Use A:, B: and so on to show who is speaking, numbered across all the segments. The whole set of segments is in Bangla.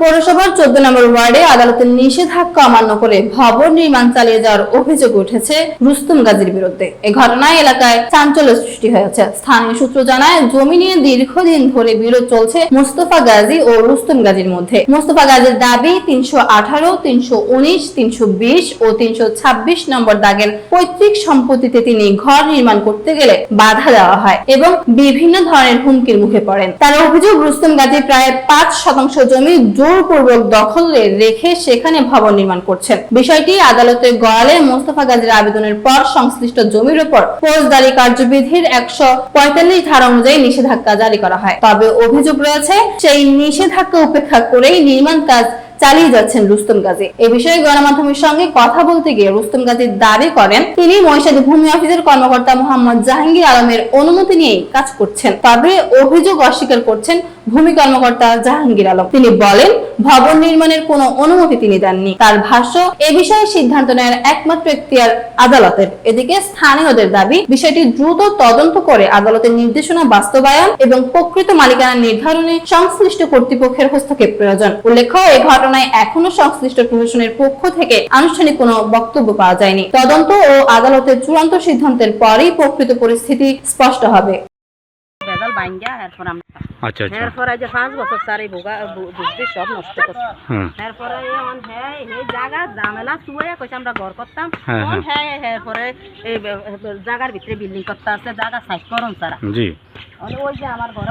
A: পৌরসভার 14 নম্বর ওয়ার্ডে আদালতের নিষেধাজ্ঞা অমান্য করে ভবন নির্মাণ চালিয়ে যাওয়ার অভিযোগ উঠেছে রুস্তম গাজীর বিরুদ্ধে। এই ঘটনায় এলাকায় চাঞ্চল্য সৃষ্টি হয়েছে। স্থানীয় সূত্র জানায়, জমি নিয়ে দীর্ঘদিন ধরে বিরোধ চলছে মোস্তফা গাজী ও রুস্তম গাজীর মধ্যে। মোস্তফা গাজীর দাবি 318, 319, 320 ও 326 নম্বর দাগের পৈতৃক সম্পত্তিতে তিনি ঘর নির্মাণ করতে গেলে বাধা দেওয়া হয় এবং বিভিন্ন ধরনের হুমকির মুখে পড়েন। তার অভিযোগ, রুস্তম গাজী প্রায় 5% জমি জোরপূর্বক দখলে রেখে সেখানে ভবন নির্মাণ করছেন। বিষয়টি আদালতের গড়ালে মোস্তফা গাজীর আবেদনের পর সংশ্লিষ্ট জমির উপর ফৌজদারি কার্যবিধির 145 ধারা অনুযায়ী নিষেধাজ্ঞা জারি করা হয়। তবে অভিযোগ রয়েছে, সেই নিষেধাজ্ঞা উপেক্ষা করেই নির্মাণ কাজ চালিয়ে যাচ্ছেন রুস্তম গাজী। এই বিষয়ে গণমাধ্যমের সঙ্গে কথা বলতে গিয়ে রুস্তম গাজী দাবি করেন, তিনি মহিষাদী ভূমি অফিসের কর্মকর্তা মোহাম্মদ জাহাঙ্গীর আলমের অনুমতি নিয়েই কাজ করছেন। তবে অভিযোগ অস্বীকার করছেন ভূমি কর্মকর্তা জাহাঙ্গীর আলম। তিনি বলেন, ভবন নির্মাণের কোনো অনুমতি তিনি দেননি। তার ভাষ্য, এ বিষয়ে সিদ্ধান্ত নেওয়ার একমাত্র এখতিয়ার আদালতের। এদিকে স্থানীয়দের দাবি, বিষয়টি দ্রুত তদন্ত করে আদালতের নির্দেশনা বাস্তবায়ন এবং প্রকৃত মালিকানা নির্ধারণে সংশ্লিষ্ট কর্তৃপক্ষের হস্তক্ষেপ প্রয়োজন। উল্লেখ্য, এই ঘটনায় এখনো সংশ্লিষ্ট প্রশাসনের পক্ষ থেকে আনুষ্ঠানিক কোনো বক্তব্য পাওয়া যায়নি। তদন্ত ও আদালতের চূড়ান্ত সিদ্ধান্তের পরেই প্রকৃত পরিস্থিতি স্পষ্ট হবে।
B: আচ্ছা আচ্ছা,
C: এরপরে যে 5 বছর স্যার এই বুঝতে সব নষ্ট করছে। এরপরে এই জায়গা ঝামেলা শুয়ে কইছে আমরা ঘর করতাম, এরপরে এই জায়গার ভিতরে বিল্ডিং করতে আছে, জায়গা সাইজ করুন স্যার। জি, ওই যে আমার ঘর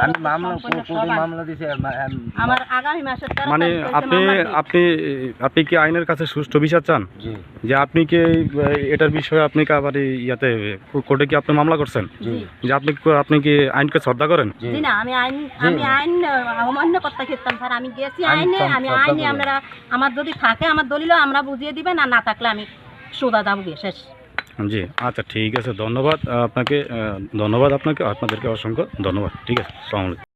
C: মামলা দিছে আমার আগামী মাসে।
B: মানে আপনি কি আইনের কাছে সুষ্ঠু বিচার চান? যে আপনি কি এটার বিষয়ে আপনি কি আবার ইয়াতে কোর্টে কি আপনি মামলা করছেন? যে আপনি কি আইনকে শ্রদ্ধা করেন?
C: জি না, আমি আইন অমান্য করতে খেতাম স্যার। আমি গেছি আইনে, আপনারা আমার যদি থাকে আমার দলিল আমরা বুঝিয়ে দিবেন, আর না থাকলে আমি সোজা যাবো শেষ।
B: জি আচ্ছা, ঠিক আছে, ধন্যবাদ আপনাকে, আপনাদেরকে অসংখ্য ধন্যবাদ। ঠিক আছে, আসসালামু আলাইকুম।